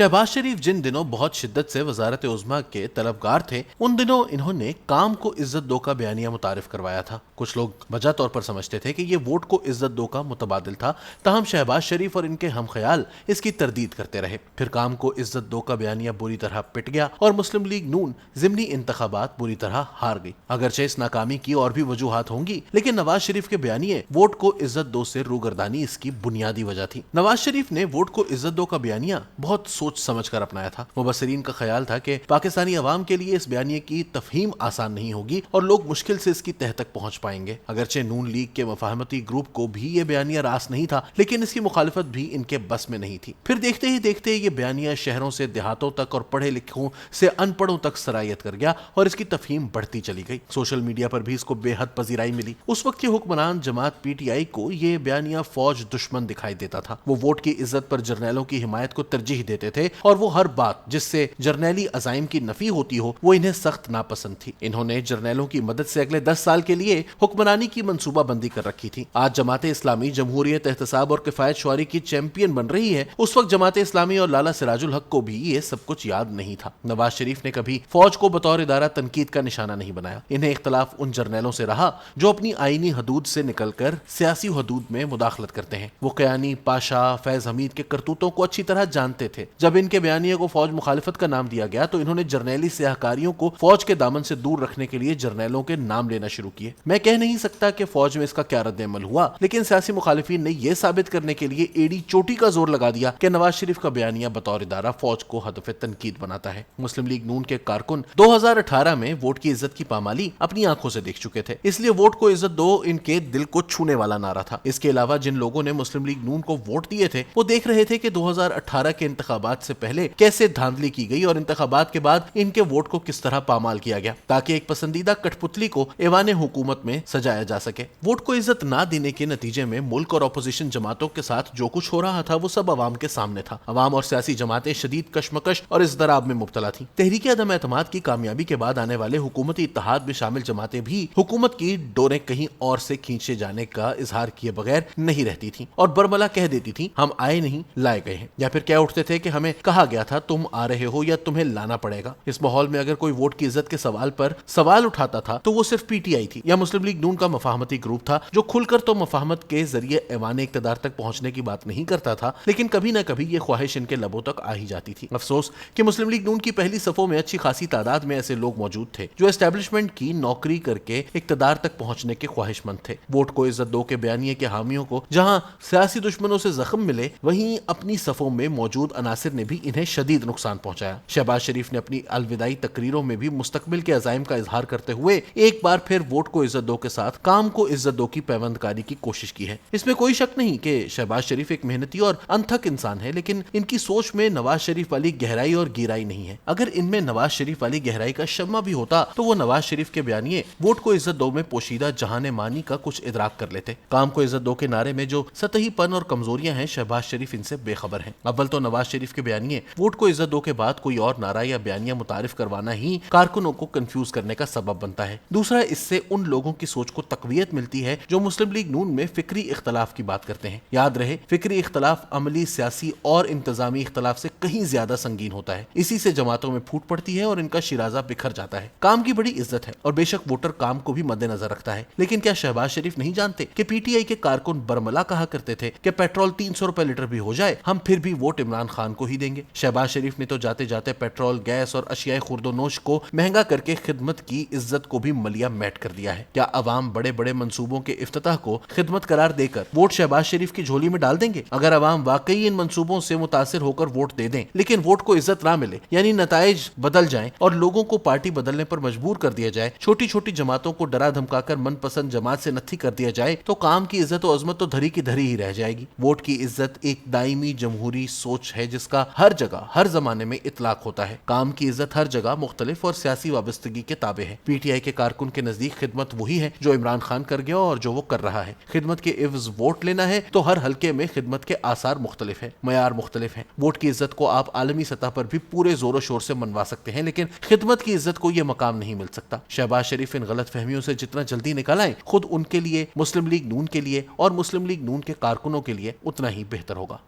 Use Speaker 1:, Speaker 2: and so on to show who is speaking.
Speaker 1: शहबाज शरीफ जिन दिनों बहुत शिद्दत से वजारत उज़्मा के तलबगार थे, उन दिनों इन्होंने काम को इज्जत दो का बयानिया मुतारिफ करवाया था। कुछ लोग वजह तौर पर समझते थे कि ये वोट को इज्जत दो का मुतबादिल था, ताहम शहबाज शरीफ और इनके हम ख्याल इसकी तरदीद करते रहे। फिर काम को इज्जत दो का बयानिया बुरी तरह पिट गया और मुस्लिम लीग नून ज़िमनी इंतखाबात बुरी तरह हार गई। अगरचे इस नाकामी की और भी वजूहात होंगी, लेकिन नवाज शरीफ के बयानिए वोट को इज्जत दो से रूगर्दानी इसकी बुनियादी वजह थी। नवाज शरीफ ने वोट को इज्जत दो का बयानिया बहुत सोच समझ कर अपनाया था। मुबस्सिरीन का ख्याल था कि पाकिस्तानी अवाम के लिए इस बयानिए की तफहीम आसान नहीं होगी और लोग मुश्किल से इसकी तह तक पहुंच पाएंगे। अगरचे नून लीग के मफाहमती ग्रुप को भी ये बयानिया रास नहीं था, लेकिन इसकी मुखालिफत भी इनके बस में नहीं थी। फिर देखते ही देखते ये बयानिया शहरों से देहातों तक और पढ़े लिखों से अनपढ़ों तक सरायत कर गया और इसकी तफहीम बढ़ती चली गई। सोशल मीडिया पर भी इसको बेहद पजीराई मिली। उस वक्त के हुक्मरान जमात PTI को ये बयानिया फौज दुश्मन दिखाई देता था। वो वोट की इज्जत पर जर्नैलों की हिमायत को तरजीह देते थे और वो हर बात जिससे जर्नैली अजाइम की नफी होती हो वो इन्हें सख्त नापसंद थी। इन्होंने जर्नैलों की मदद से अगले 10 साल के लिए हुक्मरानी की मंसूबा बंदी कर रखी थी। आज जमाते इस्लामी जमहूरियत, एहतसाब और किफायत शुआरी की चैंपियन बन रही है। उस वक्त जमाते इस्लामी और लाला सिराजुल हक को भी ये सब कुछ याद नहीं था। नवाज शरीफ ने कभी फौज को बतौर इदारा तनकीद का निशाना नहीं बनाया। इन्हें इख्तलाफ उन जर्नैलों से रहा जो अपनी आईनी हदूद से निकलकर सियासी हदूद में मुदाखलत करते हैं। वो कयानी, पाशा, फैज हमीद के करतूतों को अच्छी तरह जानते थे। जब इनके बयानिए को फौज मुखालिफत का नाम दिया गया तो इन्होंने जर्नैली सियाहकारियों को फौज के दामन से दूर रखने के लिए जर्नैलों के नाम लेना शुरू किए। मैं कह नहीं सकता कि फौज में इसका क्या रद्द-ए-अमल हुआ, लेकिन सियासी मुखालिफिन ने यह साबित करने के लिए एड़ी चोटी का जोर लगा दिया कि नवाज शरीफ का बयानिया बतौर इदारा फौज को हदफ तनकीद बनाता है। मुस्लिम लीग नून के कारकुन 2018 में वोट की इज्जत की पामाली अपनी आंखों से देख चुके थे, इसलिए वोट को इज्जत दो इनके दिल को छूने वाला नारा था। इसके अलावा जिन लोगों ने मुस्लिम लीग नून को वोट दिए थे वो देख रहे थे कि 2018 के इंतखाबात से पहले कैसे धांधली की गई और इंतखाबात के बाद इनके वोट को किस तरह पामाल किया गया ताकि एक पसंदीदा कठपुतली को ऐवान हुकूमत में सजाया जा सके। वोट को इज्जत ना देने के नतीजे में मुल्क और अपोजिशन जमातों के साथ जो कुछ हो रहा था वो सब अवाम के सामने था। अवाम और सियासी जमातें शदीद कशमकश और इज़्दराब में मुब्तला थी। तहरीक अदम एतमाद की कामयाबी के बाद आने वाले हुकूमती इत्तेहाद में शामिल जमातें भी हुकूमत की डोरें कहीं और से खींचे जाने का इजहार किए बगैर नहीं रहती थी और बरमला कह देती थी हम आए नहीं लाए गए हैं, या फिर कह उठते थे कि हमें कहा गया था तुम आ रहे हो या तुम्हें लाना पड़ेगा। इस माहौल में अगर कोई वोट की इज्जत के सवाल पर सवाल उठाता था तो वो सिर्फ PTI थी या मुस्लिम लीग नून का मफाहमती ग्रुप था जो खुलकर तो मफाहमत के जरिए ऐवान इक़्तिदार तक पहुंचने की बात नहीं करता था, लेकिन कभी न कभी ये ख्वाहिश इनके लबों तक आ ही जाती थी। अफसोस कि मुस्लिम लीग नून की पहली सफों में अच्छी खासी तादाद में ऐसे लोग मौजूद थे जो एस्टेब्लिशमेंट की नौकरी करके इक़्तिदार तक पहुंचने के ख्वाहिशमंद थे। वोट को इज्जत दो के बयानिए के हामियों को जहां सियासी दुश्मनों से जख्म मिले, वहीं अपनी सफों में मौजूद अनासिर ने भी इन्हें शदीद नुकसान पहुंचाया। शहबाज शरीफ ने अपनी अलविदाई तकरीरों में भी मुस्तकबिल के अज़ाइम का इजहार करते हुए एक बार फिर वोट को इज्जत दो के साथ काम को इज्जत दो की पैवंदकारी की कोशिश की है। इसमें कोई शक नहीं कि शहबाज शरीफ एक मेहनती और अनथक इंसान है, लेकिन इनकी सोच में नवाज शरीफ वाली गहराई और गिराई नहीं है। अगर इनमें नवाज शरीफ वाली गहराई का शम्मा भी होता तो वो नवाज शरीफ के बयानिए वोट को इज्जत दो में पोशीदा जहाने मानी का कुछ इदराक कर लेते। काम को इज्जत दो के नारे में जो सतहीपन और कमजोरियां हैं, शहबाज शरीफ इनसे बेखबर हैं। अव्वल तो नवाज शरीफ के बयानिए वोट को इज्जत दो के बाद कोई और नारा या बयानिया मुतारिफ करवाना ही कारकुनों को कंफ्यूज करने का सबब बनता है। दूसरा, इससे उन लोगों की सोच को तकवीयत मिलती है जो मुस्लिम लीग नून में फिक्री इख्तलाफ की बात करते हैं। याद रहे, फिक्री इख्तलाफ अमली, सियासी और इंतजामी इख्तलाफ से कहीं ज्यादा संगीन होता है। इसी से जमातों में फूट पड़ती है और इनका शिराजा बिखर जाता है। काम की बड़ी इज्जत है और बेशक वोटर काम को भी मद्देनजर रखता है, लेकिन क्या शहबाज शरीफ नहीं जानते कि PTI के कारकुन बरमला कहा करते थे कि पेट्रोल 300 रुपए लीटर भी हो जाए हम फिर भी वोट इमरान खान को ही देंगे। शहबाज शरीफ ने तो जाते जाते पेट्रोल, गैस और अशियाए खुर्दोनोश को महंगा करके खिदमत की इज्जत को भी मलिया मैट कर दिया है। क्या अवाम बड़े बड़े मंसूबों के इफ्तिताह को खिदमत करार देकर वोट शहबाज शरीफ की झोली में डाल देंगे? अगर अवाम वाकई इन मंसूबों से मुतासिर होकर वोट दे दें, लेकिन वोट को इज्जत ना मिले, यानी नताइज बदल जाएं और लोगों को पार्टी बदलने पर मजबूर कर दिया जाए, छोटी छोटी जमातों को डरा धमकाकर मनपसंद जमात से नत्थी कर दिया जाए, तो काम की इज्जत और अजमत तो धरी की धरी ही रह जाएगी। वोट की इज्जत एक दायमी जमहूरी सोच है जिसका हर जगह हर जमाने में इतलाक होता है। काम की इज्जत हर जगह मुख्तलिफ और सियासी वाबस्तगी के ताबे है। PTI के कारकुन के नजदीक खिदमत वही है जो इमरान खान कर गया और जो वो कर रहा है। खिदमत के इवज वोट लेना है तो हर हल्के में खिदमत के आसार मुख्तलिफ है, मयार मुख्तलिफ है। वोट की इज्जत को आप आलमी सतह पर भी पूरे जोरों शोर से मनवा सकते हैं, लेकिन खिदमत की इज्जत को यह मकाम नहीं मिल सकता। शहबाज शरीफ इन गलत फहमियों से जितना जल्दी निकल आए, खुद उनके लिए, मुस्लिम लीग नून के लिए और मुस्लिम लीग नून के कारकुनों के लिए उतना ही बेहतर होगा।